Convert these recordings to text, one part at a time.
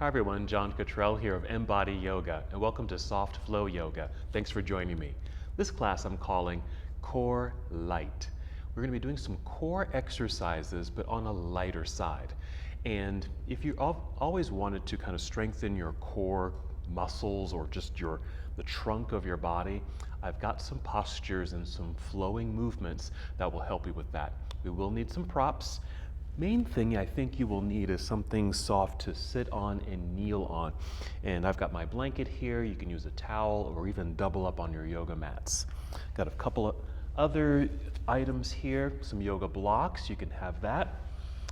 Hi everyone, John Cottrell here of MBODY Yoga, and welcome to Soft Flow Yoga. Thanks for joining me. This class I'm calling Core Light. We're going to be doing some core exercises, but on a lighter side. And if you always wanted to kind of strengthen your core muscles or just the trunk of your body, I've got some postures and some flowing movements that will help you with that. We will need some props. Main thing I think you will need is something soft to sit on and kneel on. And I've got my blanket here. You can use a towel or even double up on your yoga mats. Got a couple of other items here, some yoga blocks. You can have that.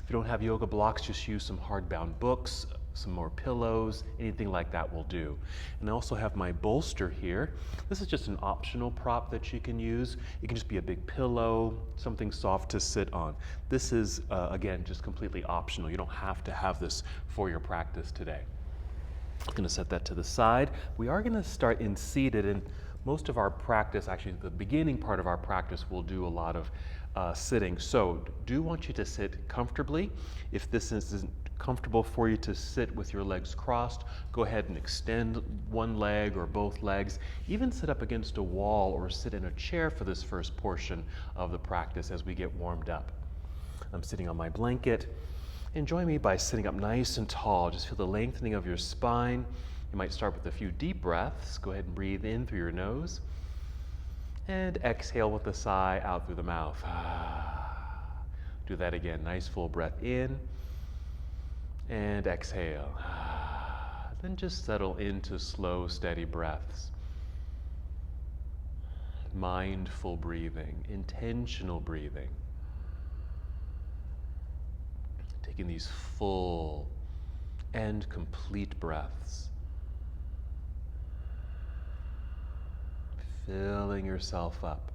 If you don't have yoga blocks, just use some hardbound books, some more pillows, anything like that will do. And I also have my bolster here. This is just an optional prop that you can use. It can just be a big pillow, something soft to sit on. This is, again, just completely optional. You don't have to have this for your practice today. I'm gonna set that to the side. We are gonna start in seated, and most of our practice, actually the beginning part of our practice, will do a lot of sitting. So do want you to sit comfortably. If this isn't comfortable for you to sit with your legs crossed, go ahead and extend one leg or both legs. Even sit up against a wall or sit in a chair for this first portion of the practice as we get warmed up. I'm sitting on my blanket. And join me by sitting up nice and tall. Just feel the lengthening of your spine. You might start with a few deep breaths. Go ahead and breathe in through your nose. And exhale with a sigh out through the mouth. Do that again. Nice full breath in. And exhale. Then just settle into slow, steady breaths. Mindful breathing, intentional breathing. Taking these full and complete breaths. Filling yourself up.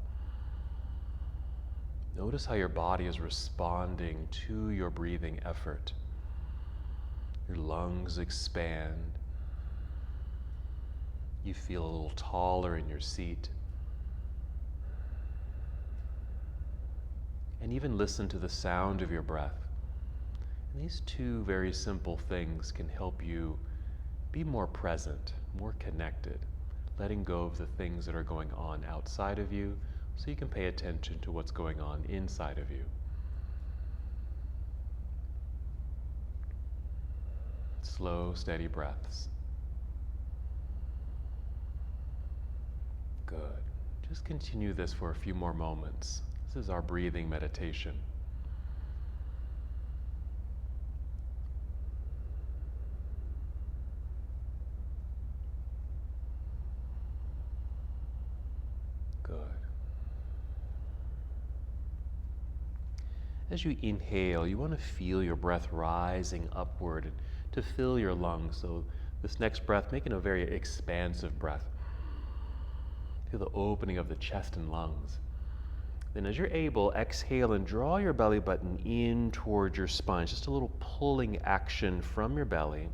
Notice how your body is responding to your breathing effort. Your lungs expand. You feel a little taller in your seat. And even listen to the sound of your breath. And these two very simple things can help you be more present, more connected, letting go of the things that are going on outside of you so you can pay attention to what's going on inside of you. Slow, steady breaths. Good. Just continue this for a few more moments. This is our breathing meditation. Good. As you inhale, you want to feel your breath rising upward to fill your lungs. So this next breath, making a very expansive breath. Feel the opening of the chest and lungs. Then as you're able, exhale and draw your belly button in towards your spine. Just a little pulling action from your belly.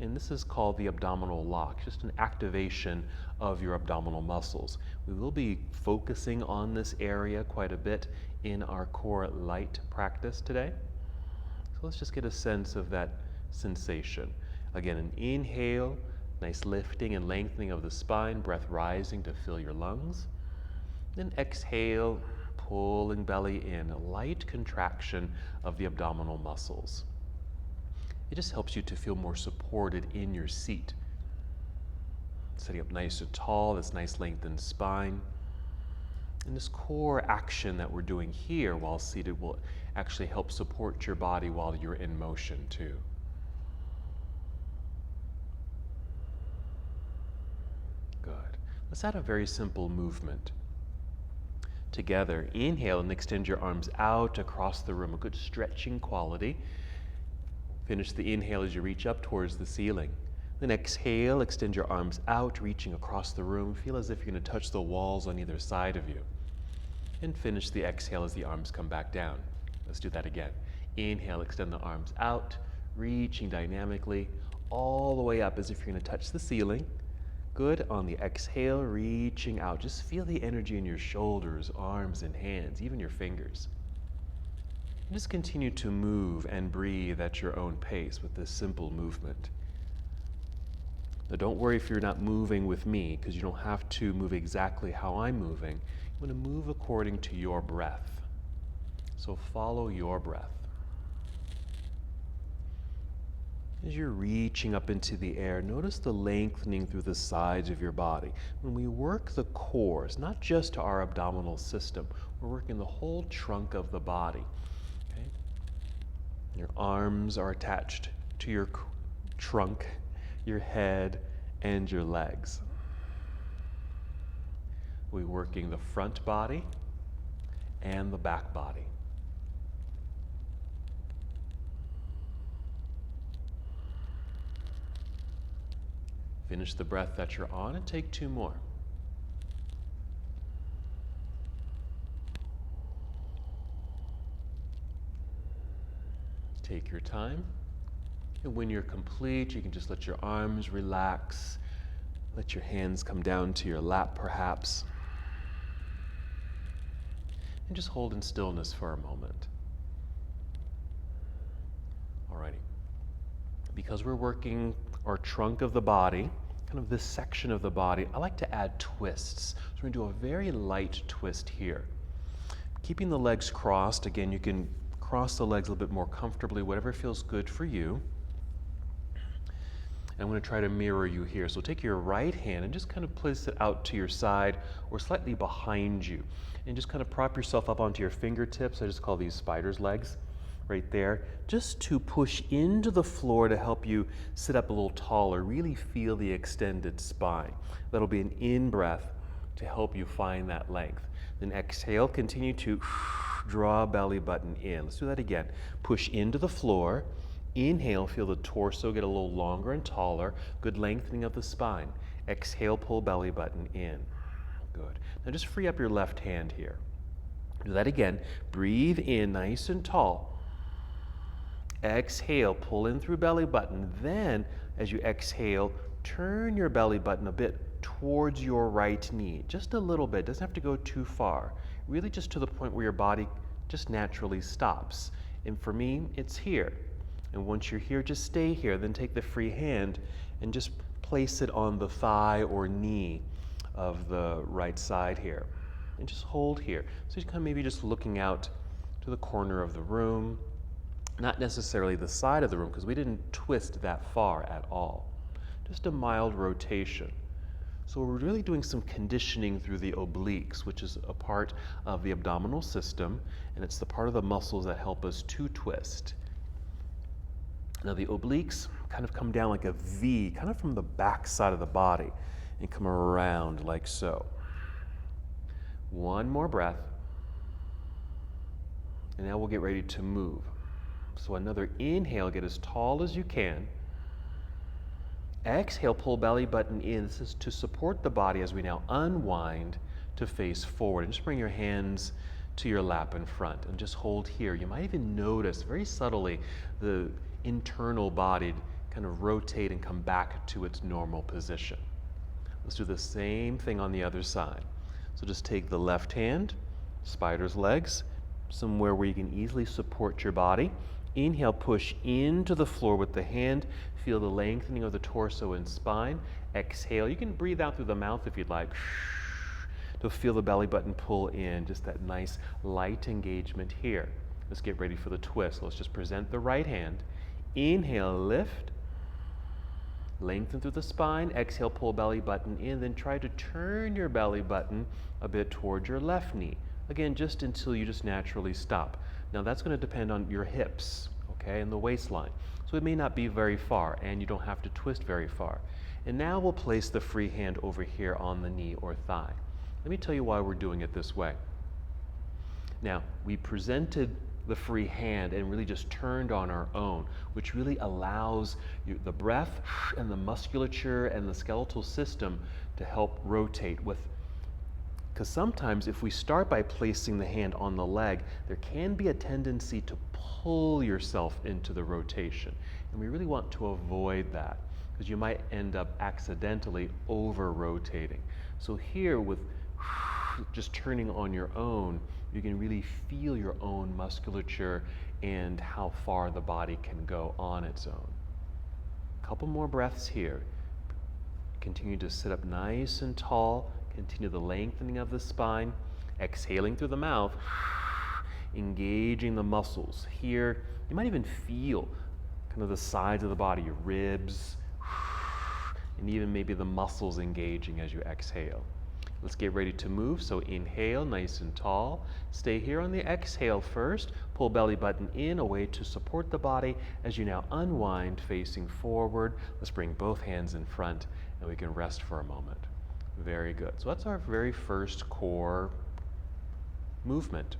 And this is called the abdominal lock, just an activation of your abdominal muscles. We will be focusing on this area quite a bit in our core light practice today. So let's just get a sense of that sensation. Again, an inhale, nice lifting and lengthening of the spine, breath rising to fill your lungs. Then exhale, pulling belly in, a light contraction of the abdominal muscles. It just helps you to feel more supported in your seat. Sitting up nice and tall, this nice lengthened spine. And this core action that we're doing here while seated will actually help support your body while you're in motion too. Good. Let's add a very simple movement. Together, inhale and extend your arms out across the room, a good stretching quality. Finish the inhale as you reach up towards the ceiling. Then exhale, extend your arms out, reaching across the room. Feel as if you're going to touch the walls on either side of you. And finish the exhale as the arms come back down. Let's do that again. Inhale, extend the arms out, reaching dynamically all the way up as if you're going to touch the ceiling. Good. On the exhale, reaching out. Just feel the energy in your shoulders, arms, and hands, even your fingers. Just continue to move and breathe at your own pace with this simple movement. Now don't worry if you're not moving with me, because you don't have to move exactly how I'm moving. You want to move according to your breath. So follow your breath. As you're reaching up into the air, notice the lengthening through the sides of your body. When we work the core, it's not just our abdominal system. We're working the whole trunk of the body. Okay? Your arms are attached to your trunk, your head, and your legs. We're working the front body and the back body. Finish the breath that you're on and take 2 more. Take your time. And when you're complete, you can just let your arms relax. Let your hands come down to your lap, perhaps. And just hold in stillness for a moment. Alrighty. Because we're working our trunk of the body, kind of this section of the body, I like to add twists. So we're going to do a very light twist here. Keeping the legs crossed, again, you can cross the legs a little bit more comfortably, whatever feels good for you. And I'm going to try to mirror you here. So take your right hand and just kind of place it out to your side or slightly behind you. And just kind of prop yourself up onto your fingertips. I just call these spider's legs. Right there, just to push into the floor to help you sit up a little taller, really feel the extended spine. That'll be an in-breath to help you find that length. Then exhale, continue to draw belly button in. Let's do that again. Push into the floor. Inhale, feel the torso get a little longer and taller. Good lengthening of the spine. Exhale, pull belly button in. Good. Now just free up your left hand here. Do that again. Breathe in nice and tall. Exhale, pull in through belly button. Then, as you exhale, turn your belly button a bit towards your right knee. Just a little bit, doesn't have to go too far. Really just to the point where your body just naturally stops. And for me, it's here. And once you're here, just stay here. Then take the free hand and just place it on the thigh or knee of the right side here. And just hold here. So you're kind of maybe just looking out to the corner of the room. Not necessarily the side of the room, because we didn't twist that far at all. Just a mild rotation. So we're really doing some conditioning through the obliques, which is a part of the abdominal system, and it's the part of the muscles that help us to twist. Now the obliques kind of come down like a V, kind of from the back side of the body, and come around like so. One more breath, and now we'll get ready to move. So another inhale, get as tall as you can. Exhale, pull belly button in. This is to support the body as we now unwind to face forward. And just bring your hands to your lap in front and just hold here. You might even notice very subtly the internal body kind of rotate and come back to its normal position. Let's do the same thing on the other side. So just take the left hand, spider's legs, somewhere where you can easily support your body. Inhale, push into the floor with the hand. Feel the lengthening of the torso and spine. Exhale. You can breathe out through the mouth if you'd like. To feel the belly button pull in. Just that nice light engagement here. Let's get ready for the twist. Let's just present the right hand. Inhale, lift. Lengthen through the spine. Exhale, pull belly button in. Then try to turn your belly button a bit towards your left knee. Again, just until you just naturally stop. Now that's going to depend on your hips, okay, and the waistline. So it may not be very far, and you don't have to twist very far. And now we'll place the free hand over here on the knee or thigh. Let me tell you why we're doing it this way. Now, we presented the free hand and really just turned on our own, which really allows the breath and the musculature and the skeletal system to help rotate with. Because sometimes if we start by placing the hand on the leg, there can be a tendency to pull yourself into the rotation. And we really want to avoid that, because you might end up accidentally over-rotating. So here with just turning on your own, you can really feel your own musculature and how far the body can go on its own. Couple more breaths here. Continue to sit up nice and tall. Continue the lengthening of the spine. Exhaling through the mouth, engaging the muscles. Here, you might even feel kind of the sides of the body, your ribs, and even maybe the muscles engaging as you exhale. Let's get ready to move. So inhale, nice and tall. Stay here on the exhale first. Pull belly button in, a way to support the body as you now unwind, facing forward. Let's bring both hands in front and we can rest for a moment. Very good. So that's our very first core movement.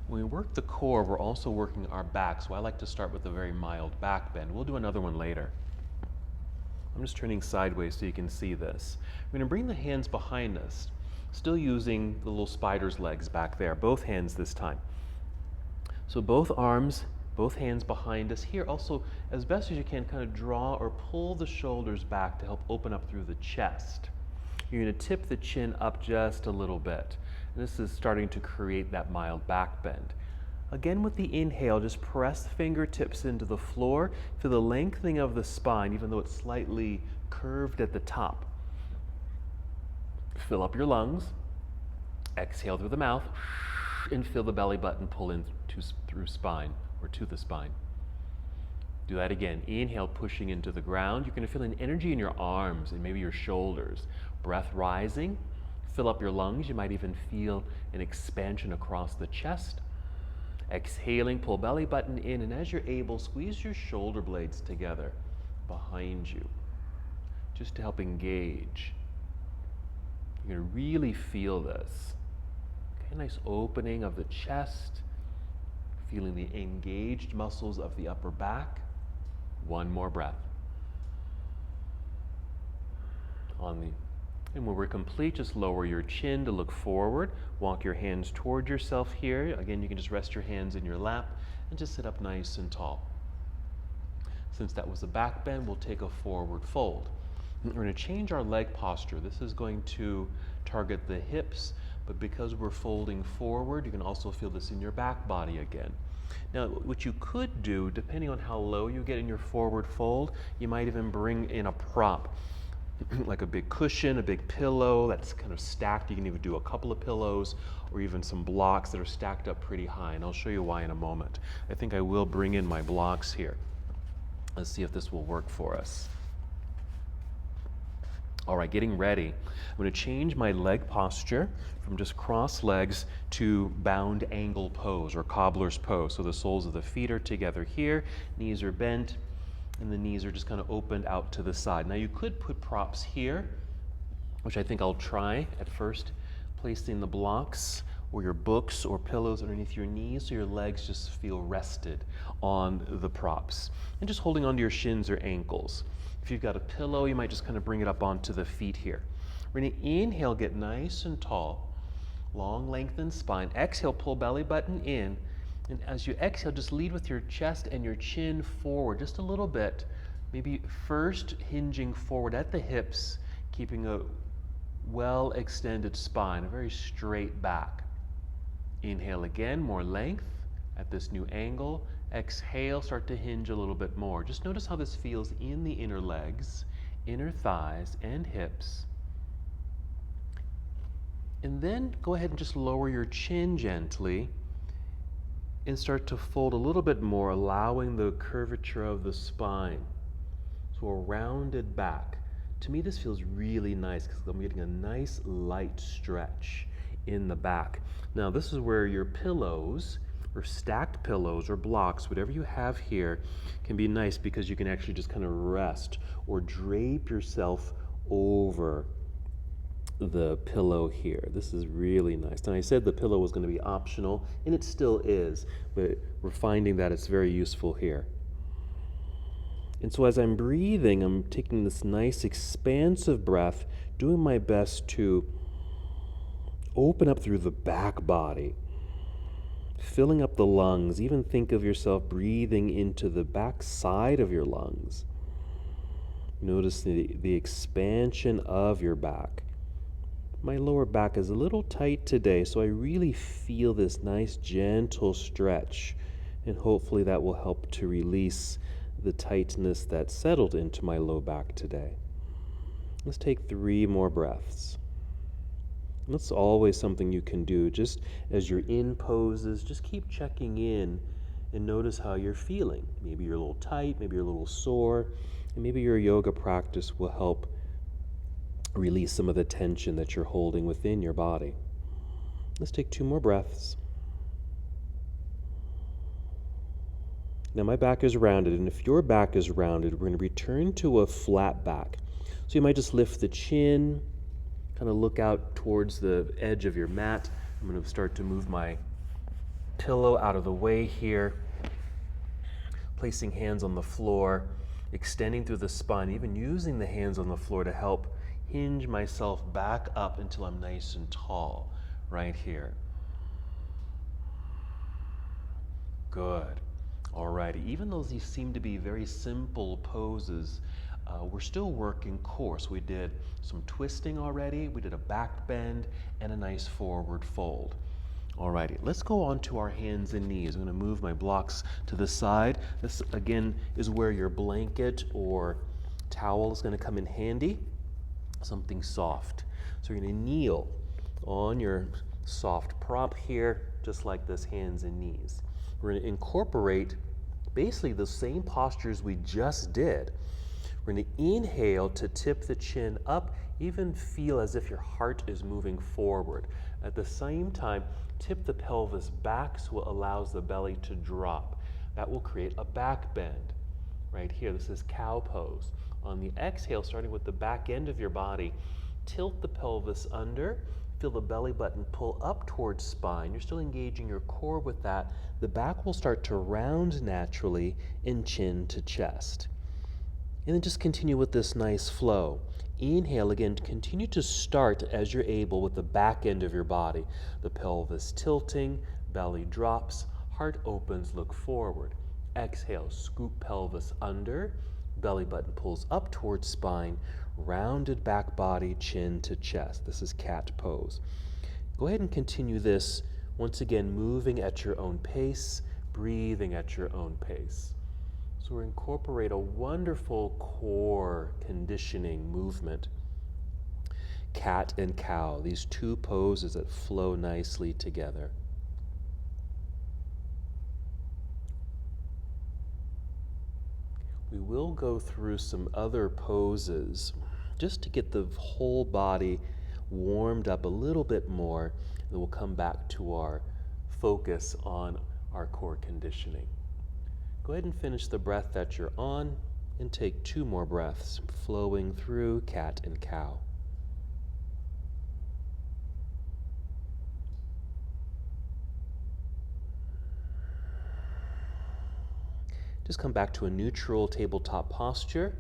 When we work the core, we're also working our back, so I like to start with a very mild back bend. We'll do another one later. I'm just turning sideways so you can see this. We're going to bring the hands behind us, still using the little spider's legs back there, both hands this time. So both arms, both hands behind us. Here also, as best as you can, kind of draw or pull the shoulders back to help open up through the chest. You're going to tip the chin up just a little bit. And this is starting to create that mild back bend. Again, with the inhale, just press the fingertips into the floor. Feel the lengthening of the spine, even though it's slightly curved at the top. Fill up your lungs. Exhale through the mouth. And feel the belly button pull in through spine, or to the spine. Do that again. Inhale, pushing into the ground. You're going to feel an energy in your arms and maybe your shoulders. Breath rising. Fill up your lungs. You might even feel an expansion across the chest. Exhaling, pull belly button in, and as you're able, squeeze your shoulder blades together behind you, just to help engage. You're going to really feel this. Okay, nice opening of the chest, feeling the engaged muscles of the upper back. One more breath. And when we're complete, just lower your chin to look forward. Walk your hands toward yourself here. Again, you can just rest your hands in your lap and just sit up nice and tall. Since that was a back bend, we'll take a forward fold. We're going to change our leg posture. This is going to target the hips, but because we're folding forward, you can also feel this in your back body again. Now, what you could do, depending on how low you get in your forward fold, you might even bring in a prop. Like a big cushion, a big pillow that's kind of stacked. You can even do a couple of pillows or even some blocks that are stacked up pretty high, and I'll show you why in a moment. I think I will bring in my blocks here. Let's see if this will work for us. All right, getting ready. I'm going to change my leg posture from just crossed legs to bound angle pose or cobbler's pose. So the soles of the feet are together here, knees are bent, and the knees are just kind of opened out to the side. Now you could put props here, which I think I'll try at first, placing the blocks or your books or pillows underneath your knees so your legs just feel rested on the props. And just holding onto your shins or ankles. If you've got a pillow, you might just kind of bring it up onto the feet here. We're going to inhale, get nice and tall. Long lengthened spine. Exhale, pull belly button in. And as you exhale, just lead with your chest and your chin forward just a little bit. Maybe first hinging forward at the hips, keeping a well-extended spine, a very straight back. Inhale again, more length at this new angle. Exhale, start to hinge a little bit more. Just notice how this feels in the inner legs, inner thighs, and hips. And then go ahead and just lower your chin gently and start to fold a little bit more, allowing the curvature of the spine. So a rounded back. To me, this feels really nice because I'm getting a nice light stretch in the back. Now, this is where your pillows or stacked pillows or blocks, whatever you have here, can be nice because you can actually just kind of rest or drape yourself over the pillow here. This is really nice. Now, I said the pillow was going to be optional, and it still is, but we're finding that it's very useful here. And so as I'm breathing, I'm taking this nice expansive breath, doing my best to open up through the back body, filling up the lungs. Even think of yourself breathing into the back side of your lungs. Notice the expansion of your back. My lower back is a little tight today, so I really feel this nice gentle stretch, and hopefully that will help to release the tightness that settled into my low back today. Let's take 3 more breaths. That's always something you can do. Just as you're in poses, just keep checking in and notice how you're feeling. Maybe you're a little tight, maybe you're a little sore, and maybe your yoga practice will help release some of the tension that you're holding within your body. Let's take 2 more breaths. Now my back is rounded, and if your back is rounded, we're going to return to a flat back. So you might just lift the chin, kind of look out towards the edge of your mat. I'm going to start to move my pillow out of the way here, placing hands on the floor, extending through the spine, even using the hands on the floor to help hinge myself back up until I'm nice and tall, right here. Good. All right. Even though these seem to be very simple poses, we're still working core. So we did some twisting already, we did a back bend, and a nice forward fold. All righty, let's go on to our hands and knees. I'm going to move my blocks to the side. This, again, is where your blanket or towel is going to come in handy. Something soft. So you're going to kneel on your soft prop here, just like this, hands and knees. We're going to incorporate basically the same postures we just did. We're going to inhale to tip the chin up, even feel as if your heart is moving forward. At the same time, tip the pelvis back so it allows the belly to drop. That will create a back bend. Right here, this is cow pose. On the exhale, starting with the back end of your body, tilt the pelvis under, feel the belly button pull up towards spine. You're still engaging your core with that. The back will start to round naturally in chin to chest. And then just continue with this nice flow. Inhale again, continue to start as you're able with the back end of your body. The pelvis tilting, belly drops, heart opens, look forward. Exhale, scoop pelvis under, belly button pulls up towards spine, rounded back body, chin to chest. This is cat pose. Go ahead and continue this, once again, moving at your own pace, breathing at your own pace. So we incorporate a wonderful core conditioning movement. Cat and cow, these 2 poses that flow nicely together. We will go through some other poses just to get the whole body warmed up a little bit more, and then we'll come back to our focus on our core conditioning. Go ahead and finish the breath that you're on and take 2 more breaths, flowing through cat and cow. Just come back to a neutral tabletop posture.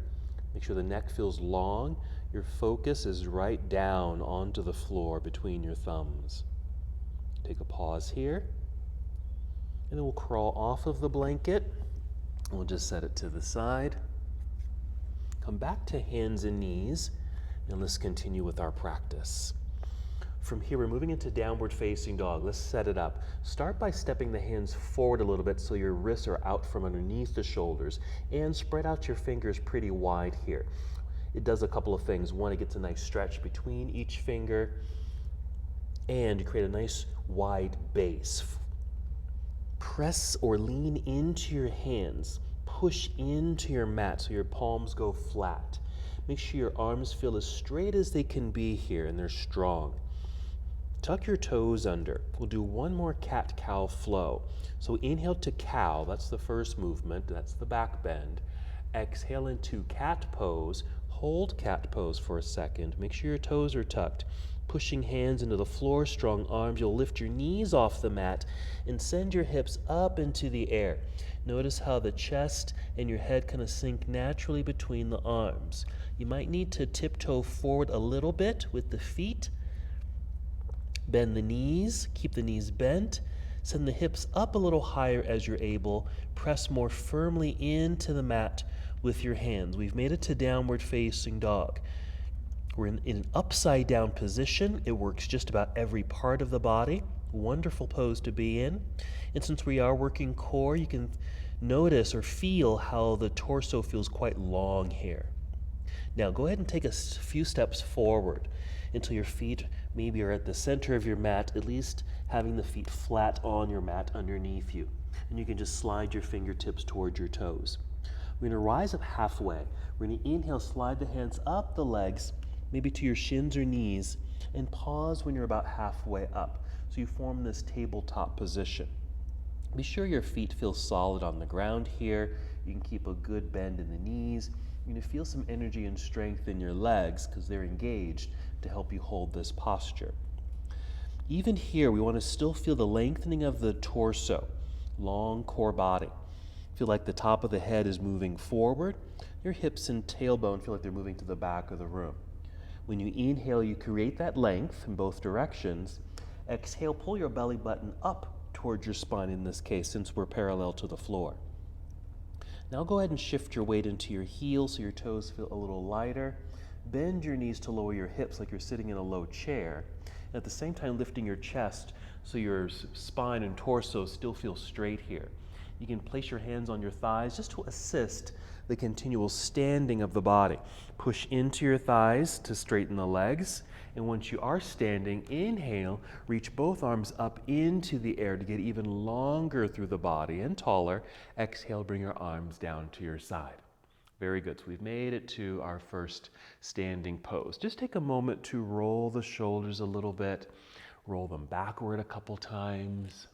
Make sure the neck feels long. Your focus is right down onto the floor between your thumbs. Take a pause here. And then we'll crawl off of the blanket. We'll just set it to the side. Come back to hands and knees, and let's continue with our practice. From here, we're moving into downward facing dog. Let's set it up. Start by stepping the hands forward a little bit so your wrists are out from underneath the shoulders, and spread out your fingers pretty wide here. It does a couple of things. One, it gets a nice stretch between each finger, and you create a nice wide base. Press or lean into your hands. Push into your mat so your palms go flat. Make sure your arms feel as straight as they can be here, and they're strong. Tuck your toes under. We'll do one more cat-cow flow. So inhale to cow, that's the first movement, that's the back bend. Exhale into cat pose. Hold cat pose for a second. Make sure your toes are tucked. Pushing hands into the floor, strong arms. You'll lift your knees off the mat and send your hips up into the air. Notice how the chest and your head kind of sink naturally between the arms. You might need to tiptoe forward a little bit with the feet. Bend the knees, keep the knees bent. Send the hips up a little higher as you're able. Press more firmly into the mat with your hands. We've made it to downward facing dog. We're in an upside down position. It works just about every part of the body. Wonderful pose to be in. And since we are working core, you can notice or feel how the torso feels quite long here. Now go ahead and take a few steps forward until your feet maybe are at the center of your mat, at least having the feet flat on your mat underneath you. And you can just slide your fingertips towards your toes. We're going to rise up halfway. We're going to inhale, slide the hands up the legs, maybe to your shins or knees, and pause when you're about halfway up. So you form this tabletop position. Be sure your feet feel solid on the ground here. You can keep a good bend in the knees. You're going to feel some energy and strength in your legs because they're engaged to help you hold this posture. Even here, we want to still feel the lengthening of the torso, long core body. Feel like the top of the head is moving forward. Your hips and tailbone feel like they're moving to the back of the room. When you inhale, you create that length in both directions. Exhale, pull your belly button up towards your spine in this case, since we're parallel to the floor. Now go ahead and shift your weight into your heels so your toes feel a little lighter. Bend your knees to lower your hips like you're sitting in a low chair. And at the same time, lifting your chest so your spine and torso still feel straight here. You can place your hands on your thighs just to assist the continual standing of the body. Push into your thighs to straighten the legs. And once you are standing, inhale, reach both arms up into the air to get even longer through the body and taller. Exhale, bring your arms down to your side. Very good. So we've made it to our first standing pose. Just take a moment to roll the shoulders a little bit. Roll them backward a couple times.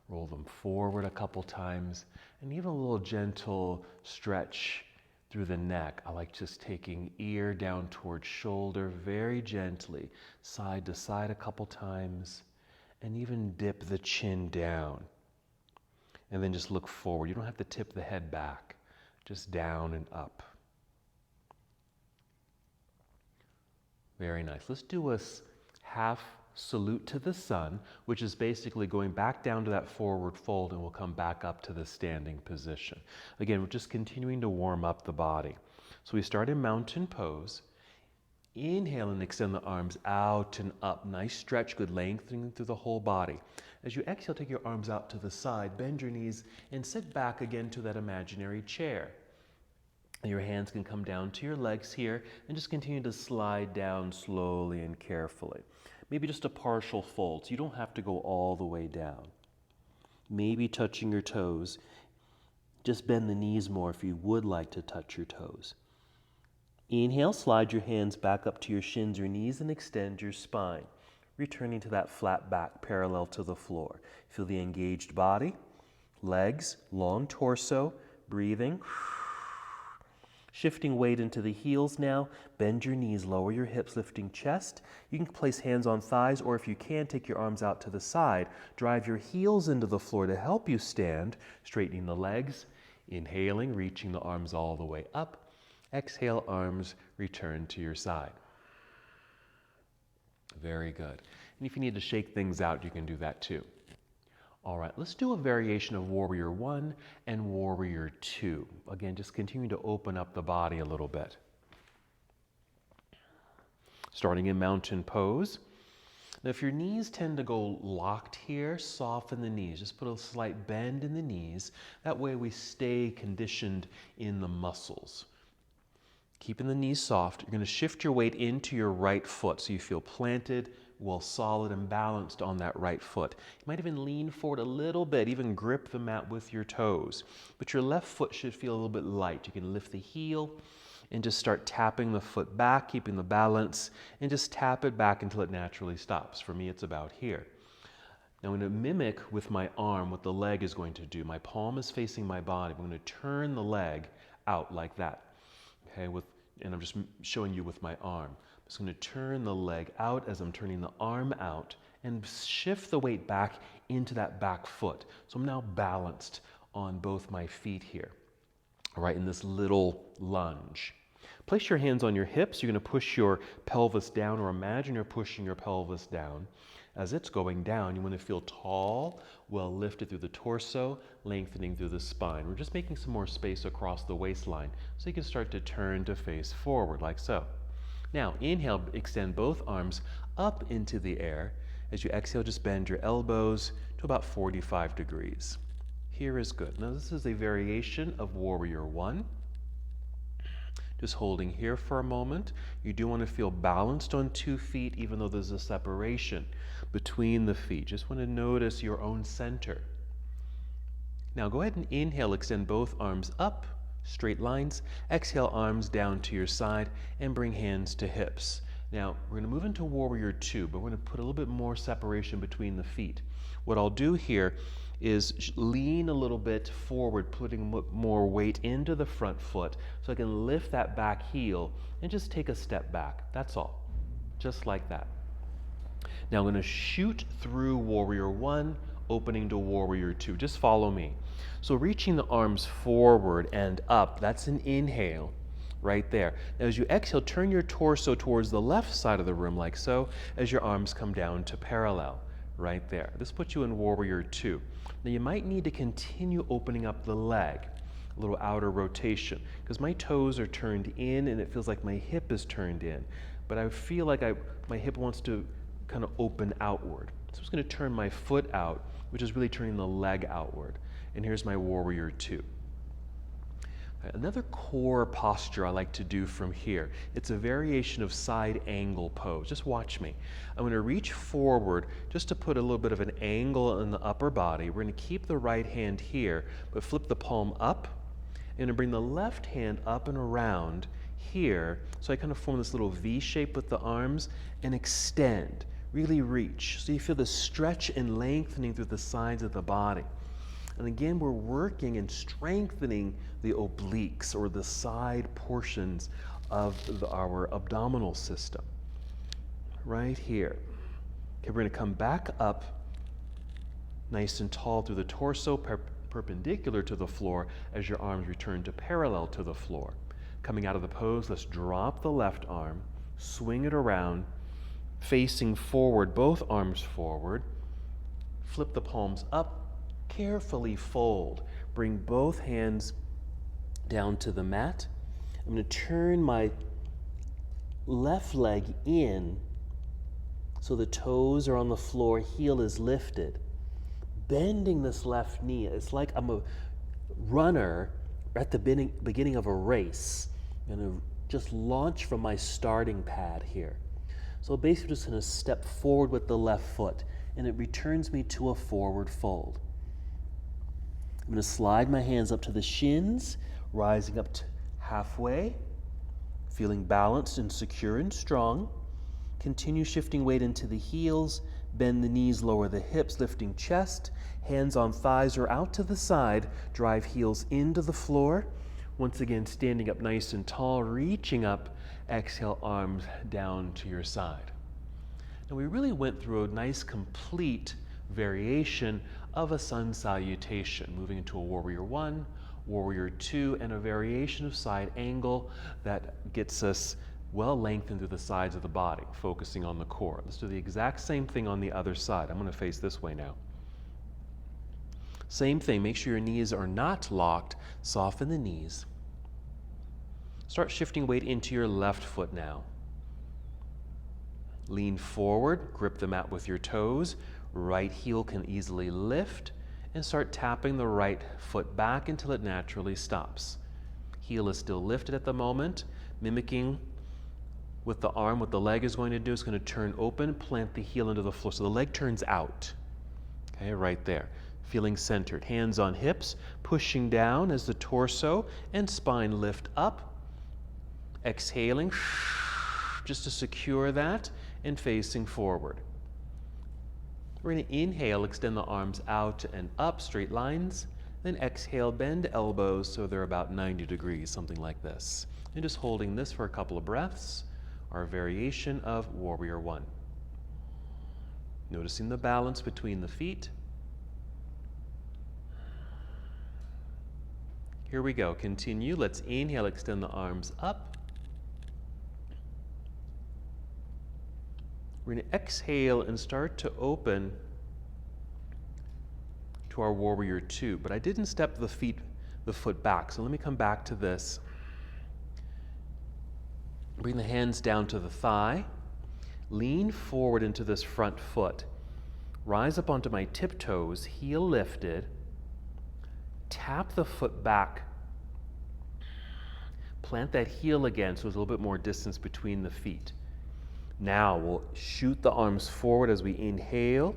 Roll them forward a couple times. And even a little gentle stretch through the neck. I like just taking ear down towards shoulder very gently, side to side a couple times, and even dip the chin down. And then just look forward. You don't have to tip the head back, just down and up. Very nice. Let's do a half salute to the sun, which is basically going back down to that forward fold, and we'll come back up to the standing position. Again, we're just continuing to warm up the body. So we start in mountain pose. Inhale and extend the arms out and up. Nice stretch, good lengthening through the whole body. As you exhale, take your arms out to the side, bend your knees, and sit back again to that imaginary chair. Your hands can come down to your legs here, and just continue to slide down slowly and carefully. Maybe just a partial fold, so you don't have to go all the way down. Maybe touching your toes. Just bend the knees more if you would like to touch your toes. Inhale, slide your hands back up to your shins or knees and extend your spine, returning to that flat back parallel to the floor. Feel the engaged body, legs, long torso, breathing. Shifting weight into the heels now. Bend your knees, lower your hips, lifting chest. You can place hands on thighs, or if you can, take your arms out to the side. Drive your heels into the floor to help you stand, straightening the legs. Inhaling, reaching the arms all the way up. Exhale, arms return to your side. Very good. And if you need to shake things out, you can do that too. All right, let's do a variation of Warrior 1 and Warrior 2. Again, just continuing to open up the body a little bit. Starting in mountain pose. Now, if your knees tend to go locked here, soften the knees. Just put a slight bend in the knees. That way we stay conditioned in the muscles. Keeping the knees soft, you're going to shift your weight into your right foot so you feel planted, well, solid and balanced on that right foot. You might even lean forward a little bit, even grip the mat with your toes. But your left foot should feel a little bit light. You can lift the heel and just start tapping the foot back, keeping the balance, and just tap it back until it naturally stops. For me, it's about here. Now I'm going to mimic with my arm what the leg is going to do. My palm is facing my body. I'm going to turn the leg out like that. Okay, and I'm just showing you with my arm. I'm just going to turn the leg out as I'm turning the arm out and shift the weight back into that back foot. So I'm now balanced on both my feet here, all right, in this little lunge. Place your hands on your hips. You're going to push your pelvis down, or imagine you're pushing your pelvis down. As it's going down, you want to feel tall, well lifted through the torso, lengthening through the spine. We're just making some more space across the waistline so you can start to turn to face forward like so. Now, inhale, extend both arms up into the air. As you exhale, just bend your elbows to about 45 degrees. Here is good. Now, this is a variation of Warrior One. Just holding here for a moment. You do want to feel balanced on 2 feet, even though there's a separation between the feet. Just want to notice your own center. Now, go ahead and inhale, extend both arms up. Straight lines. Exhale, arms down to your side and bring hands to hips. Now, we're going to move into Warrior Two, but we're going to put a little bit more separation between the feet. What I'll do here is lean a little bit forward, putting more weight into the front foot so I can lift that back heel and just take a step back. That's all. Just like that. Now, I'm going to shoot through Warrior One, opening to Warrior Two. Just follow me. So reaching the arms forward and up, that's an inhale right there. Now as you exhale, turn your torso towards the left side of the room like so, as your arms come down to parallel right there. This puts you in Warrior Two. Now you might need to continue opening up the leg, a little outer rotation, because my toes are turned in and it feels like my hip is turned in, but I feel like my hip wants to kind of open outward. So I'm just going to turn my foot out, which is really turning the leg outward. And here's my Warrior Two. Another core posture I like to do from here, it's a variation of side angle pose. Just watch me. I'm going to reach forward just to put a little bit of an angle in the upper body. We're going to keep the right hand here, but flip the palm up. And bring the left hand up and around here. So I kind of form this little V shape with the arms and extend. Really reach. So you feel the stretch and lengthening through the sides of the body. And again, we're working and strengthening the obliques or the side portions of our abdominal system. Right here. Okay, we're going to come back up nice and tall through the torso, perpendicular to the floor as your arms return to parallel to the floor. Coming out of the pose, let's drop the left arm, swing it around, facing forward, both arms forward. Flip the palms up. Carefully fold. Bring both hands down to the mat. I'm going to turn my left leg in so the toes are on the floor, heel is lifted. Bending this left knee. It's like I'm a runner at the beginning of a race. I'm going to just launch from my starting pad here. So basically just going to step forward with the left foot and it returns me to a forward fold. I'm going to slide my hands up to the shins, rising up to halfway, feeling balanced and secure and strong. Continue shifting weight into the heels, bend the knees, lower the hips, lifting chest, hands on thighs or out to the side, drive heels into the floor. Once again, standing up nice and tall, reaching up, exhale, arms down to your side. And we really went through a nice complete variation of a sun salutation, moving into a Warrior One, Warrior Two, and a variation of side angle that gets us well lengthened through the sides of the body, focusing on the core. Let's do the exact same thing on the other side. I'm going to face this way now. Same thing, make sure your knees are not locked, soften the knees. Start shifting weight into your left foot now. Lean forward, grip the mat with your toes. Right heel can easily lift and start tapping the right foot back until it naturally stops. Heel is still lifted at the moment, mimicking with the arm what the leg is going to do. It's going to turn open, plant the heel into the floor. So the leg turns out, okay, right there. Feeling centered. Hands on hips, pushing down as the torso and spine lift up. Exhaling just to secure that and facing forward. We're going to inhale, extend the arms out and up, straight lines. Then exhale, bend elbows so they're about 90 degrees, something like this. And just holding this for a couple of breaths, our variation of Warrior One. Noticing the balance between the feet. Here we go. Continue. Let's inhale, extend the arms up. We're going to exhale and start to open to our warrior two, but I didn't step the foot back. So let me come back to this. Bring the hands down to the thigh. Lean forward into this front foot. Rise up onto my tiptoes, heel lifted. Tap the foot back. Plant that heel again so there's a little bit more distance between the feet. Now we'll shoot the arms forward as we inhale.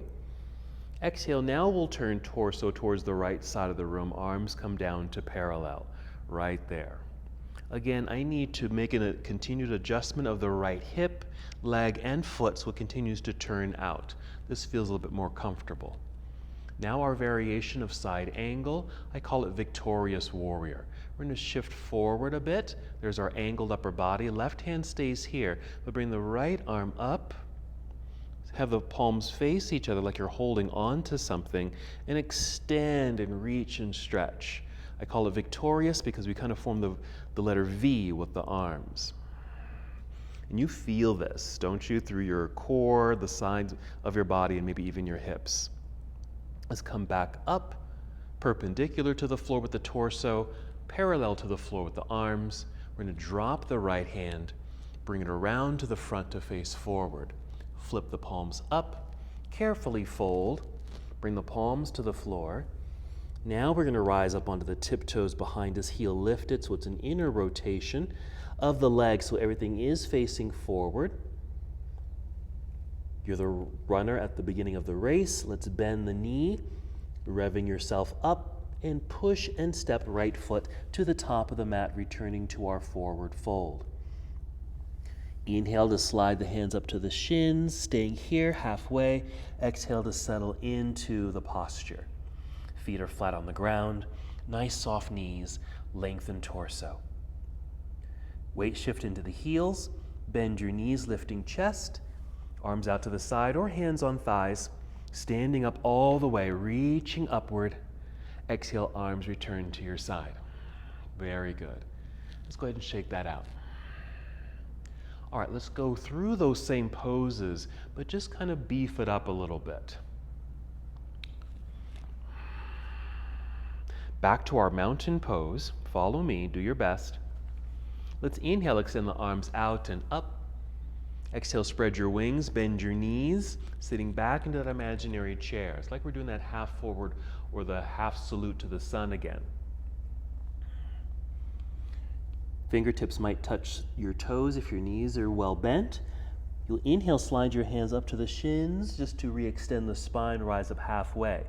Exhale, now we'll turn torso towards the right side of the room. Arms come down to parallel, right there. Again, I need to make a continued adjustment of the right hip, leg, and foot so it continues to turn out. This feels a little bit more comfortable. Now our variation of side angle, I call it victorious warrior. We're going to shift forward a bit. There's our angled upper body. Left hand stays here, but bring the right arm up. Have the palms face each other like you're holding on to something, and extend and reach and stretch. I call it victorious because we kind of form the letter V with the arms. And you feel this, don't you, through your core, the sides of your body, and maybe even your hips. Let's come back up, perpendicular to the floor with the torso, parallel to the floor with the arms. We're going to drop the right hand, bring it around to the front to face forward. Flip the palms up, carefully fold, bring the palms to the floor. Now we're going to rise up onto the tiptoes behind us, heel lifted, so it's an inner rotation of the legs so everything is facing forward. You're the runner at the beginning of the race. Let's bend the knee, revving yourself up, and push and step right foot to the top of the mat, returning to our forward fold. Inhale to slide the hands up to the shins, staying here halfway. Exhale to settle into the posture. Feet are flat on the ground, nice soft knees, lengthen torso. Weight shift into the heels, bend your knees, lifting chest, arms out to the side or hands on thighs, standing up all the way, reaching upward. Exhale, arms return to your side. Very good. Let's go ahead and shake that out. All right, let's go through those same poses, but just kind of beef it up a little bit. Back to our mountain pose. Follow me, do your best. Let's inhale, extend the arms out and up. Exhale, spread your wings, bend your knees, sitting back into that imaginary chair. It's like we're doing that half forward or the half salute to the sun again. Fingertips might touch your toes if your knees are well bent. You'll inhale, slide your hands up to the shins just to re-extend the spine, rise up halfway.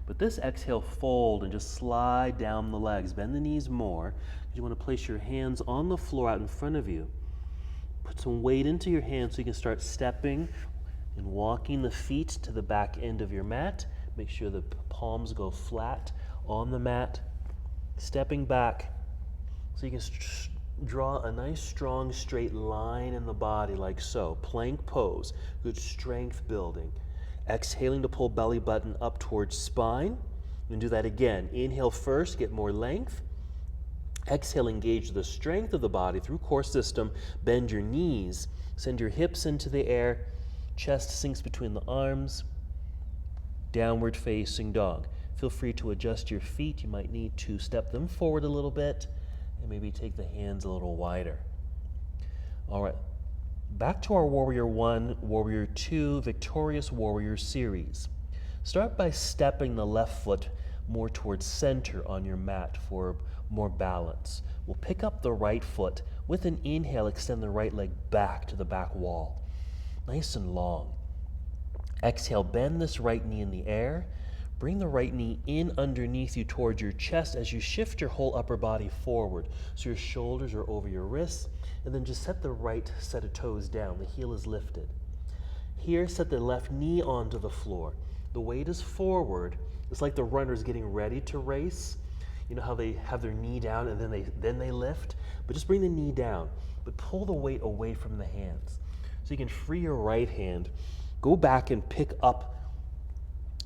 But this exhale, fold and just slide down the legs. Bend the knees more. You want to place your hands on the floor out in front of you. Put some weight into your hands so you can start stepping and walking the feet to the back end of your mat. Make sure the palms go flat on the mat. Stepping back so you can draw a nice, strong, straight line in the body like so. Plank pose, good strength building. Exhaling to pull belly button up towards spine. And do that again. Inhale first, get more length. Exhale, engage the strength of the body through core system. Bend your knees. Send your hips into the air. Chest sinks between the arms. Downward facing dog. Feel free to adjust your feet. You might need to step them forward a little bit and maybe take the hands a little wider. All right. Back to our Warrior 1, Warrior 2, Victorious Warrior series. Start by stepping the left foot more towards center on your mat for more balance. We'll pick up the right foot. With an inhale, extend the right leg back to the back wall. Nice and long. Exhale, bend this right knee in the air. Bring the right knee in underneath you towards your chest as you shift your whole upper body forward. So your shoulders are over your wrists. And then just set the right set of toes down. The heel is lifted. Here, set the left knee onto the floor. The weight is forward. It's like the runner's getting ready to race. You know how they have their knee down and then they lift? But just bring the knee down, but pull the weight away from the hands. So you can free your right hand, go back and pick up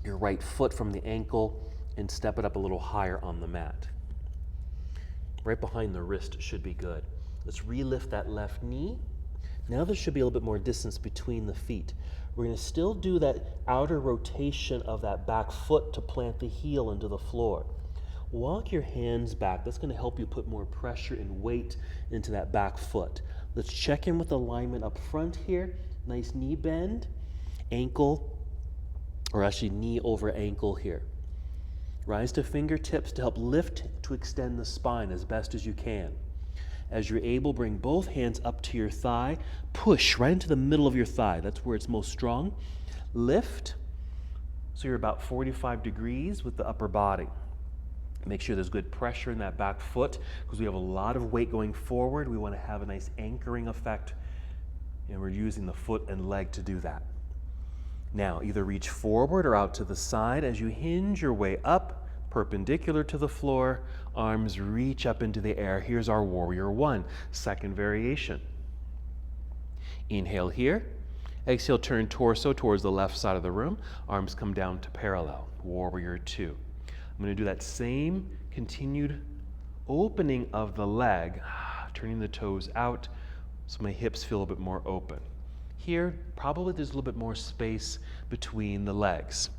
your right foot from the ankle and step it up a little higher on the mat. Right behind the wrist should be good. Let's relift that left knee. Now there should be a little bit more distance between the feet. We're going to still do that outer rotation of that back foot to plant the heel into the floor. Walk your hands back. That's going to help you put more pressure and weight into that back foot. Let's check in with alignment up front here. Nice knee bend, ankle, or actually knee over ankle here. Rise to fingertips to help lift to extend the spine as best as you can. As you're able, bring both hands up to your thigh. Push right into the middle of your thigh. That's where it's most strong. Lift, so you're about 45 degrees with the upper body. Make sure there's good pressure in that back foot because we have a lot of weight going forward. We want to have a nice anchoring effect, and we're using the foot and leg to do that. Now, either reach forward or out to the side as you hinge your way up, perpendicular to the floor, arms reach up into the air. Here's our warrior one, second variation. Inhale here. Exhale, turn torso towards the left side of the room. Arms come down to parallel, warrior two. I'm going to do that same continued opening of the leg, turning the toes out so my hips feel a bit more open. Here, probably there's a little bit more space between the legs.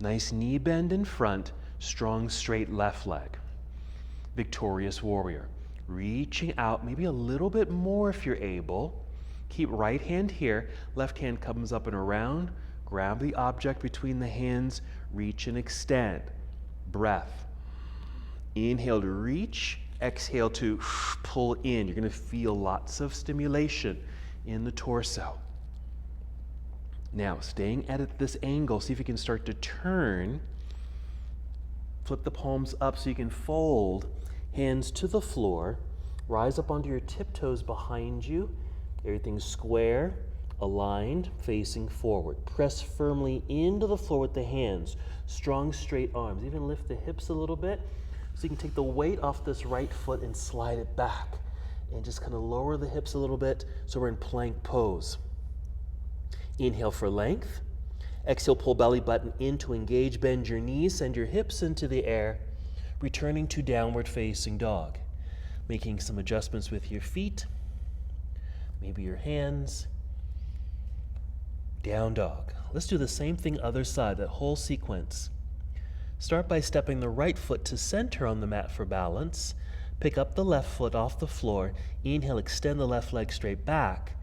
Nice knee bend in front, strong straight left leg. Victorious warrior. Reaching out, maybe a little bit more if you're able. Keep right hand here, left hand comes up and around. Grab the object between the hands, reach and extend. Breath. Inhale to reach, exhale to pull in. You're going to feel lots of stimulation in the torso. Now, staying at this angle, see if you can start to turn. Flip the palms up so you can fold. Hands to the floor. Rise up onto your tiptoes behind you. Everything's square, aligned, facing forward. Press firmly into the floor with the hands. Strong, straight arms. Even lift the hips a little bit so you can take the weight off this right foot and slide it back. And just kind of lower the hips a little bit so we're in plank pose. Inhale for length. Exhale, pull belly button in to engage. Bend your knees, send your hips into the air. Returning to downward facing dog. Making some adjustments with your feet. Maybe your hands. Down dog. Let's do the same thing other side, that whole sequence. Start by stepping the right foot to center on the mat for balance. Pick up the left foot off the floor. Inhale, extend the left leg straight back.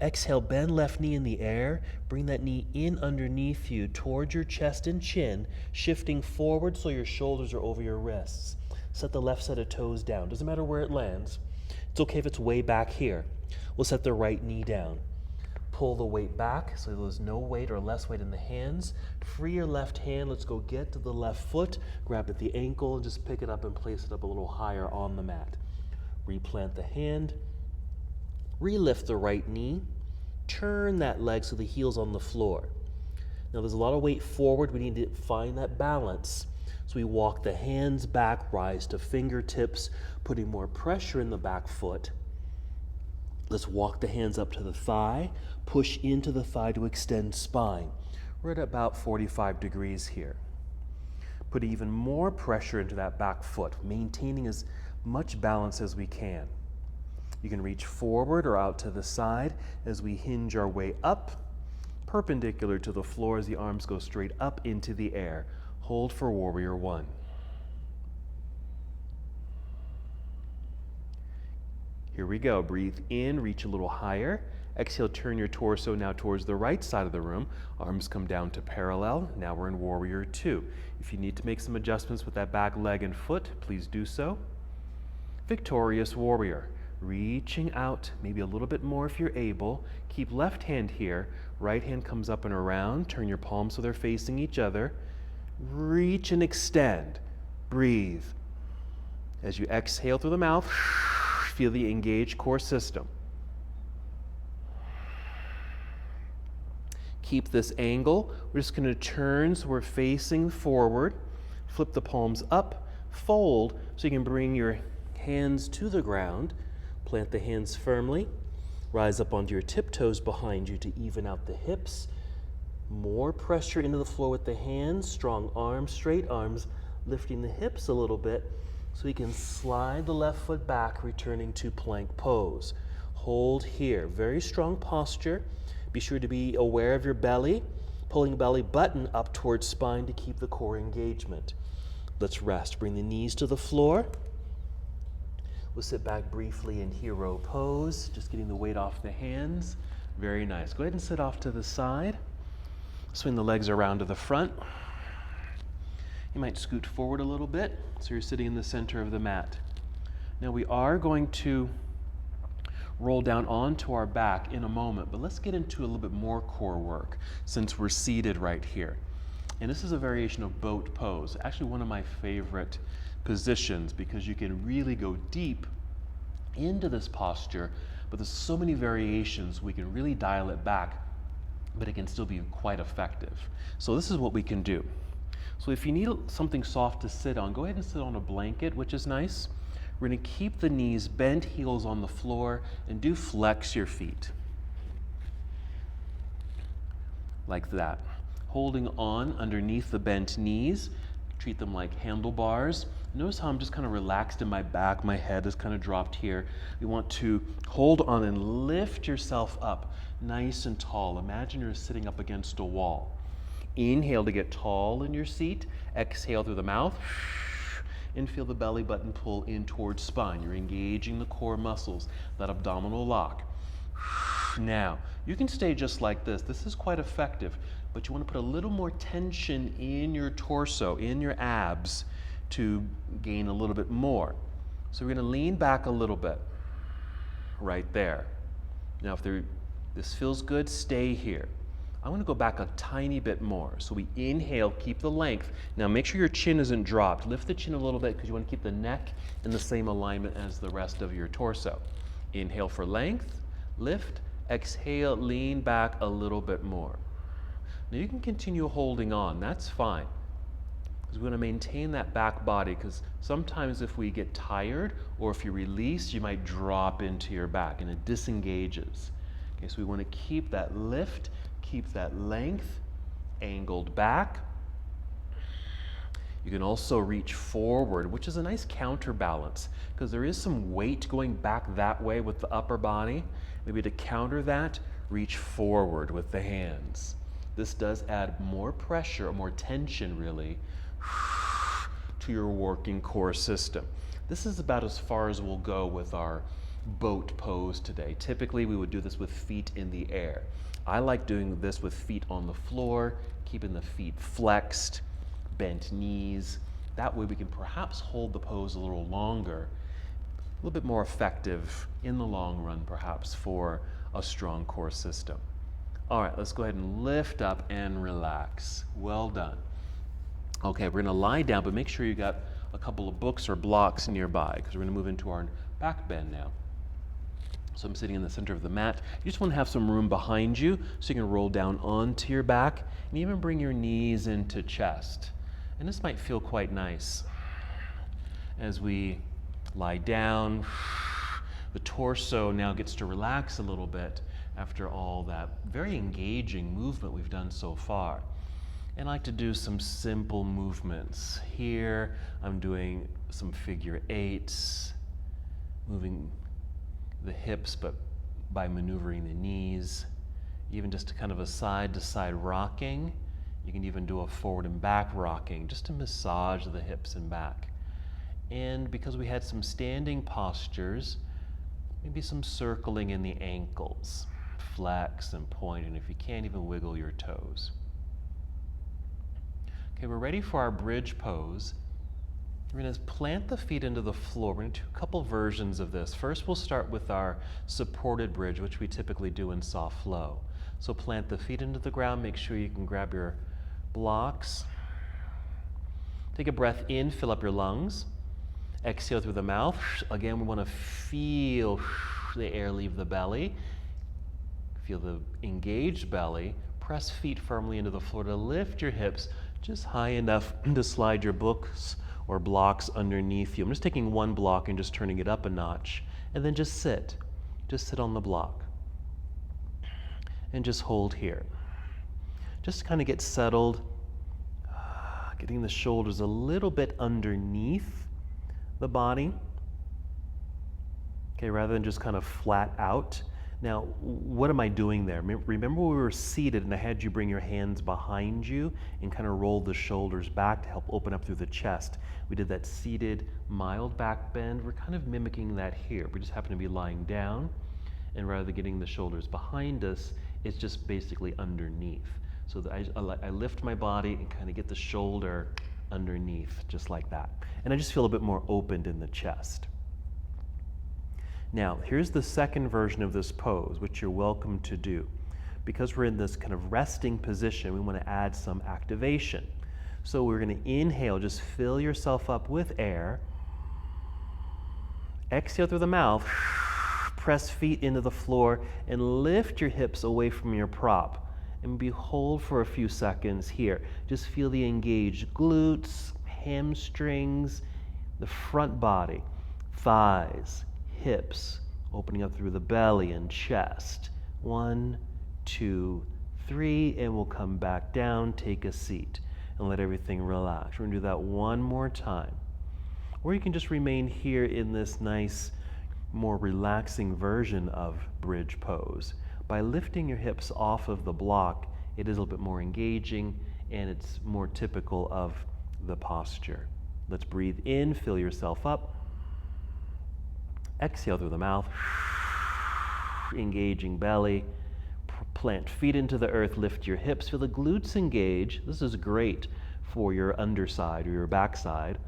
Exhale, bend left knee in the air. Bring that knee in underneath you towards your chest and chin, shifting forward so your shoulders are over your wrists. Set the left set of toes down. Doesn't matter where it lands. It's okay if it's way back here. We'll set the right knee down. Pull the weight back so there's no weight or less weight in the hands. Free your left hand. Let's go get to the left foot. Grab at the ankle and just pick it up and place it up a little higher on the mat. Replant the hand. Relift the right knee. Turn that leg so the heel's on the floor. Now there's a lot of weight forward. We need to find that balance. So we walk the hands back, rise to fingertips, putting more pressure in the back foot. Let's walk the hands up to the thigh, push into the thigh to extend spine. We're at about 45 degrees here. Put even more pressure into that back foot, maintaining as much balance as we can. You can reach forward or out to the side as we hinge our way up, perpendicular to the floor as the arms go straight up into the air. Hold for warrior one. Here we go. Breathe in, reach a little higher. Exhale, turn your torso now towards the right side of the room. Arms come down to parallel. Now we're in warrior two. If you need to make some adjustments with that back leg and foot, please do so. Victorious warrior. Reaching out, maybe a little bit more if you're able. Keep left hand here. Right hand comes up and around. Turn your palms so they're facing each other. Reach and extend. Breathe. As you exhale through the mouth, feel the engaged core system. Keep this angle. We're just going to turn so we're facing forward. Flip the palms up, fold so you can bring your hands to the ground. Plant the hands firmly. Rise up onto your tiptoes behind you to even out the hips. More pressure into the floor with the hands. Strong arms, straight arms, lifting the hips a little bit so you can slide the left foot back, returning to plank pose. Hold here. Very strong posture. Be sure to be aware of your belly, pulling belly button up towards spine to keep the core engagement. Let's rest. Bring the knees to the floor. We'll sit back briefly in hero pose, just getting the weight off the hands. Very nice. Go ahead and sit off to the side. Swing the legs around to the front. You might scoot forward a little bit so you're sitting in the center of the mat. Now we are going to roll down onto our back in a moment, but let's get into a little bit more core work since we're seated right here. And this is a variation of boat pose, actually one of my favorite positions because you can really go deep into this posture, but there's so many variations we can really dial it back, but it can still be quite effective. So this is what we can do. So if you need something soft to sit on, go ahead and sit on a blanket, which is nice. We're going to keep the knees bent, heels on the floor, and do flex your feet. Like that. Holding on underneath the bent knees. Treat them like handlebars. Notice how I'm just kind of relaxed in my back. My head is kind of dropped here. You want to hold on and lift yourself up nice and tall. Imagine you're sitting up against a wall. Inhale to get tall in your seat. Exhale through the mouth. And feel the belly button pull in towards spine. You're engaging the core muscles, that abdominal lock. Now, you can stay just like this. This is quite effective, but you want to put a little more tension in your torso, in your abs, to gain a little bit more. So we're going to lean back a little bit, right there. Now, if this feels good, stay here. I'm going to go back a tiny bit more. So we inhale, keep the length. Now make sure your chin isn't dropped. Lift the chin a little bit because you want to keep the neck in the same alignment as the rest of your torso. Inhale for length, lift, exhale, lean back a little bit more. Now you can continue holding on, that's fine. Because we want to maintain that back body because sometimes if we get tired or if you release, you might drop into your back and it disengages. Okay, so we want to keep that lift, keep that length, angled back. You can also reach forward, which is a nice counterbalance because there is some weight going back that way with the upper body. Maybe to counter that, reach forward with the hands. This does add more pressure, or more tension really, to your working core system. This is about as far as we'll go with our boat pose today. Typically we would do this with feet in the air. I like doing this with feet on the floor, keeping the feet flexed, bent knees. That way we can perhaps hold the pose a little longer, a little bit more effective in the long run perhaps for a strong core system. All right, let's go ahead and lift up and relax. Well done. Okay, we're gonna lie down, but make sure you got a couple of books or blocks nearby because we're gonna move into our back bend now. So I'm sitting in the center of the mat. You just want to have some room behind you so you can roll down onto your back and even bring your knees into chest. And this might feel quite nice. As we lie down, the torso now gets to relax a little bit after all that very engaging movement we've done so far. And I like to do some simple movements. Here I'm doing some figure eights, moving the hips, but by maneuvering the knees, even just kind of a side-to-side rocking. You can even do a forward and back rocking just to massage the hips and back. And because we had some standing postures, maybe some circling in the ankles, flex and point, and if you can't, even wiggle your toes. Okay, we're ready for our bridge pose. We're going to plant the feet into the floor. We're going to do a couple versions of this. First, we'll start with our supported bridge, which we typically do in soft flow. So plant the feet into the ground. Make sure you can grab your blocks. Take a breath in, fill up your lungs. Exhale through the mouth. Again, we want to feel the air leave the belly. Feel the engaged belly. Press feet firmly into the floor to lift your hips just high enough to slide your books or blocks underneath you. I'm just taking one block and just turning it up a notch. And then just sit. Just sit on the block. And just hold here. Just kind of get settled. Getting the shoulders a little bit underneath the body. Okay, rather than just kind of flat out. Now, what am I doing there? Remember we were seated and I had you bring your hands behind you and kind of roll the shoulders back to help open up through the chest. We did that seated, mild back bend. We're kind of mimicking that here. We just happen to be lying down, and rather than getting the shoulders behind us, it's just basically underneath. So I lift my body and kind of get the shoulder underneath, just like that. And I just feel a bit more opened in the chest. Now, here's the second version of this pose, which you're welcome to do. Because we're in this kind of resting position, we want to add some activation. So we're going to inhale, just fill yourself up with air. Exhale through the mouth, press feet into the floor, and lift your hips away from your prop. And hold for a few seconds here. Just feel the engaged glutes, hamstrings, the front body, thighs, hips, opening up through the belly and chest. 1, 2, 3, and we'll come back down, take a seat, and let everything relax. We're gonna do that one more time. Or you can just remain here in this nice, more relaxing version of bridge pose. By lifting your hips off of the block, it is a little bit more engaging and it's more typical of the posture. Let's breathe in, fill yourself up. Exhale through the mouth, engaging belly. Plant feet into the earth, lift your hips, feel the glutes engage. This is great for your underside or your backside.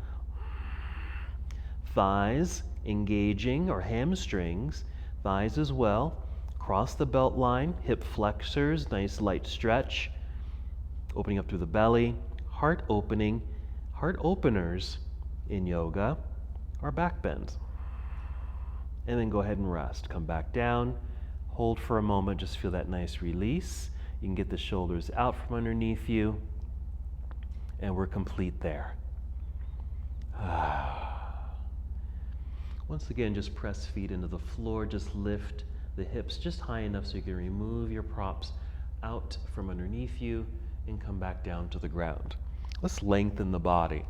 Thighs engaging, or hamstrings, thighs as well. Cross the belt line, hip flexors, nice light stretch. Opening up through the belly, heart opening. Heart openers in yoga are back bends. And then go ahead and rest. Come back down, hold for a moment, just feel that nice release. You can get the shoulders out from underneath you, and we're complete there. Once again, just press feet into the floor, just lift the hips just high enough so you can remove your props out from underneath you and come back down to the ground. Let's lengthen the body.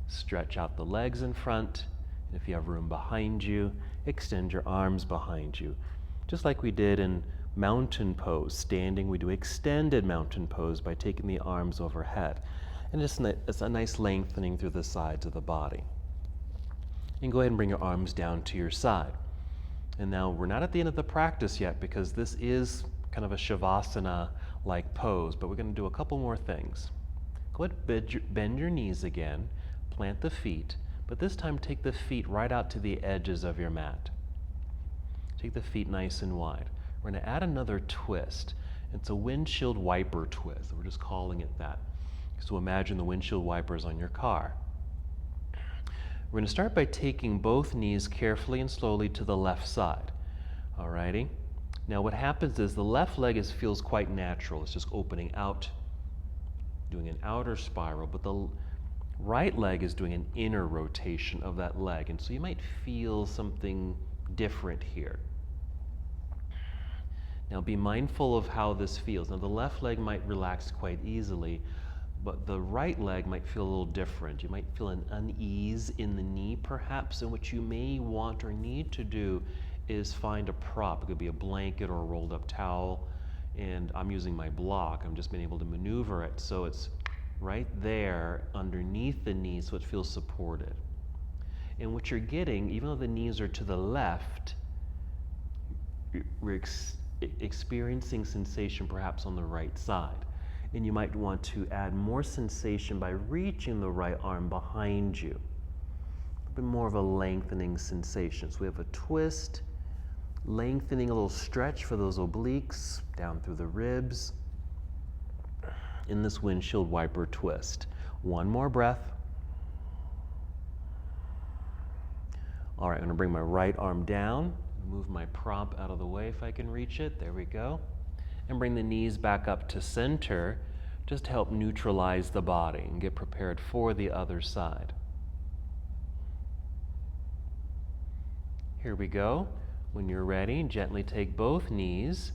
Stretch out the legs in front. If you have room behind you, extend your arms behind you. Just like we did in mountain pose. Standing, we do extended mountain pose by taking the arms overhead. And it's a nice lengthening through the sides of the body. And go ahead and bring your arms down to your side. And now we're not at the end of the practice yet because this is kind of a Shavasana-like pose, but we're going to do a couple more things. Go ahead, bend your knees again, plant the feet, but this time take the feet right out to the edges of your mat. Take the feet nice and wide. We're going to add another twist. It's a windshield wiper twist. We're just calling it that. So imagine the windshield wipers on your car. We're going to start by taking both knees carefully and slowly to the left side. Alrighty? Now what happens is the left leg feels quite natural. It's just opening out, doing an outer spiral, but the right leg is doing an inner rotation of that leg. And so you might feel something different here. Now be mindful of how this feels. Now the left leg might relax quite easily, but the right leg might feel a little different. You might feel an unease in the knee perhaps, and what you may want or need to do is find a prop. It could be a blanket or a rolled up towel, and I'm using my block. I'm just being able to maneuver it so it's right there underneath the knee so it feels supported. And what you're getting, even though the knees are to the left, we're experiencing sensation perhaps on the right side. And you might want to add more sensation by reaching the right arm behind you. A bit more of a lengthening sensation. So we have a twist, lengthening, a little stretch for those obliques, down through the ribs, in this windshield wiper twist. One more breath. All right, I'm gonna bring my right arm down, move my prop out of the way if I can reach it. There we go. And bring the knees back up to center just to help neutralize the body and get prepared for the other side. Here we go. When you're ready, gently take both knees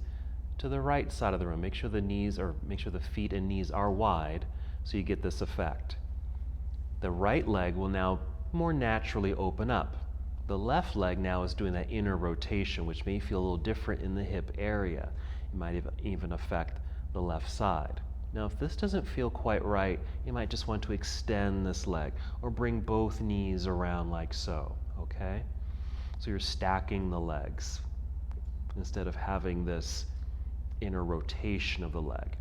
to the right side of the room. Make sure the feet and knees are wide so you get this effect. The right leg will now more naturally open up. The left leg now is doing that inner rotation, which may feel a little different in the hip area. It might even affect the left side. Now, if this doesn't feel quite right, you might just want to extend this leg or bring both knees around like so, okay? So you're stacking the legs instead of having this inner rotation of the leg.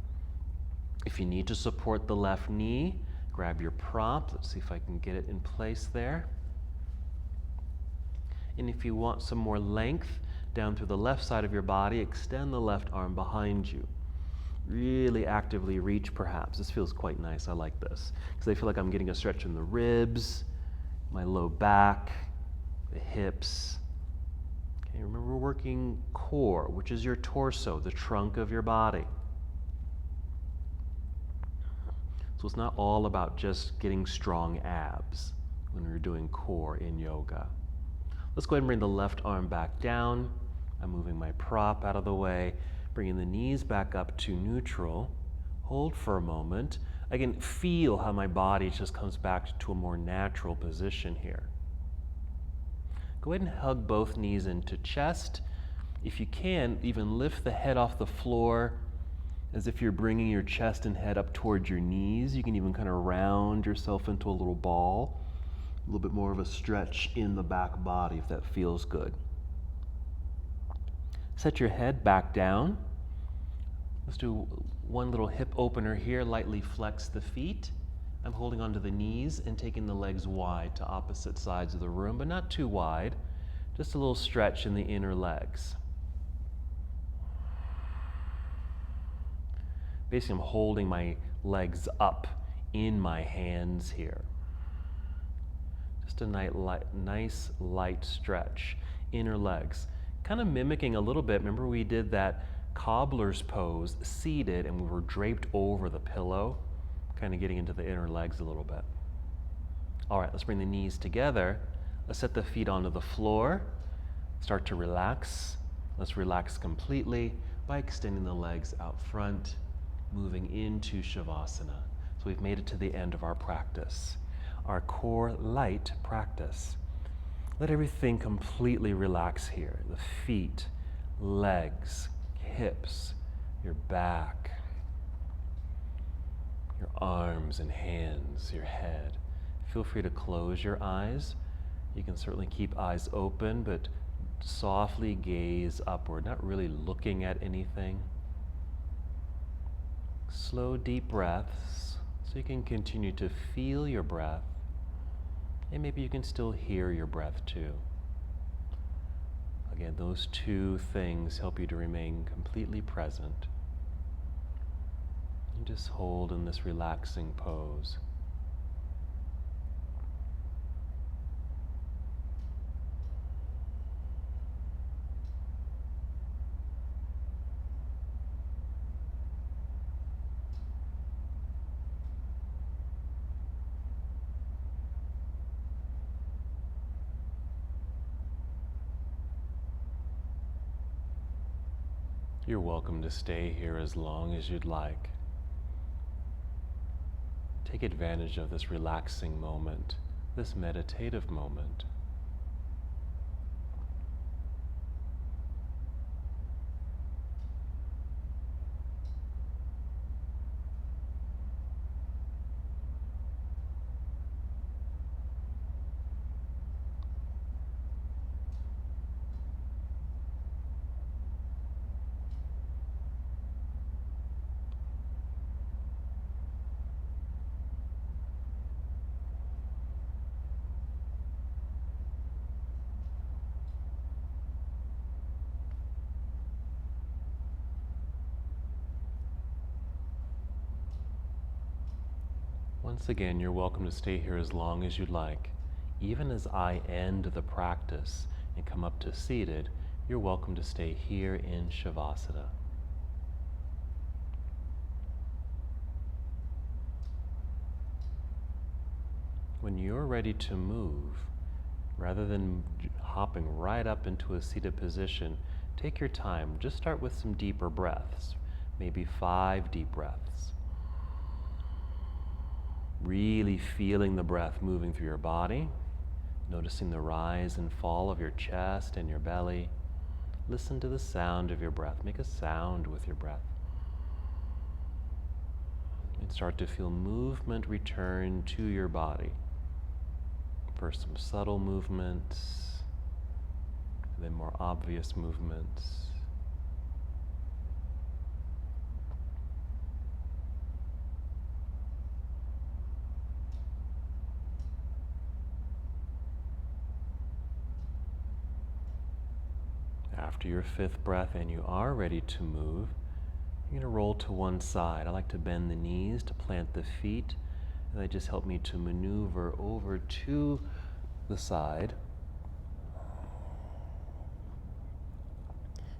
If you need to support the left knee, grab your prop. Let's see if I can get it in place there. And if you want some more length down through the left side of your body, extend the left arm behind you. Really actively reach, perhaps. This feels quite nice. I like this because I feel like I'm getting a stretch in the ribs, my low back, the hips. Okay, remember we're working core, which is your torso, the trunk of your body. So it's not all about just getting strong abs when we're doing core in yoga. Let's go ahead and bring the left arm back down. I'm moving my prop out of the way, bringing the knees back up to neutral. Hold for a moment. Again, feel how my body just comes back to a more natural position here. Go ahead and hug both knees into chest. If you can, even lift the head off the floor as if you're bringing your chest and head up towards your knees. You can even kind of round yourself into a little ball. A little bit more of a stretch in the back body if that feels good. Set your head back down. Let's do one little hip opener here. Lightly flex the feet. I'm holding onto the knees and taking the legs wide to opposite sides of the room, but not too wide. Just a little stretch in the inner legs. Basically, I'm holding my legs up in my hands here. Just a nice light stretch, inner legs. Kind of mimicking a little bit, remember we did that cobbler's pose, seated, and we were draped over the pillow, kind of getting into the inner legs a little bit. All right, let's bring the knees together. Let's set the feet onto the floor. Start to relax. Let's relax completely by extending the legs out front, moving into Shavasana. So we've made it to the end of our practice. Our core light practice. Let everything completely relax here. The feet, legs, hips, your back, your arms and hands, your head. Feel free to close your eyes. You can certainly keep eyes open, but softly gaze upward, not really looking at anything. Slow, deep breaths so you can continue to feel your breath. And maybe you can still hear your breath too. Again, those two things help you to remain completely present. And just hold in this relaxing pose. You're welcome to stay here as long as you'd like. Take advantage of this relaxing moment, this meditative moment. Once again, you're welcome to stay here as long as you'd like. Even as I end the practice and come up to seated, you're welcome to stay here in Shavasana. When you're ready to move, rather than hopping right up into a seated position, take your time. Just start with some deeper breaths, maybe 5 deep breaths. Really feeling the breath moving through your body. Noticing the rise and fall of your chest and your belly. Listen to the sound of your breath. Make a sound with your breath. And start to feel movement return to your body. First some subtle movements, then more obvious movements. After your fifth breath and you are ready to move, you're going to roll to one side. I like to bend the knees to plant the feet, and that just help me to maneuver over to the side.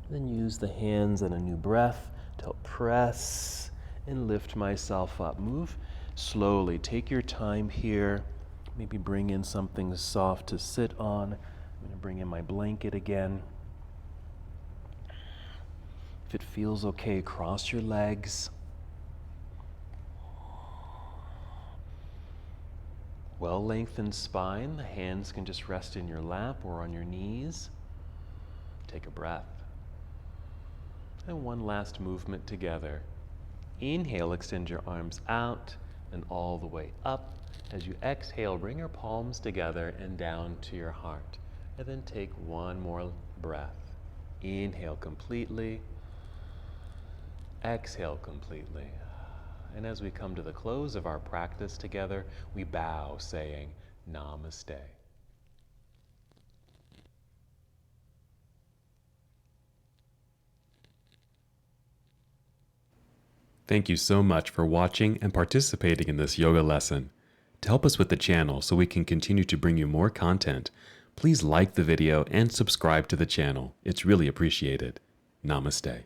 Then use the hands and a new breath to help press and lift myself up. Move slowly. Take your time here. Maybe bring in something soft to sit on. I'm going to bring in my blanket again. If it feels okay, cross your legs. Well-lengthened spine. The hands can just rest in your lap or on your knees. Take a breath. And one last movement together. Inhale, extend your arms out and all the way up. As you exhale, bring your palms together and down to your heart. And then take one more breath. Inhale completely. Exhale completely. And as we come to the close of our practice together, we bow saying, Namaste. Thank you so much for watching and participating in this yoga lesson. To help us with the channel so we can continue to bring you more content, please like the video and subscribe to the channel. It's really appreciated. Namaste.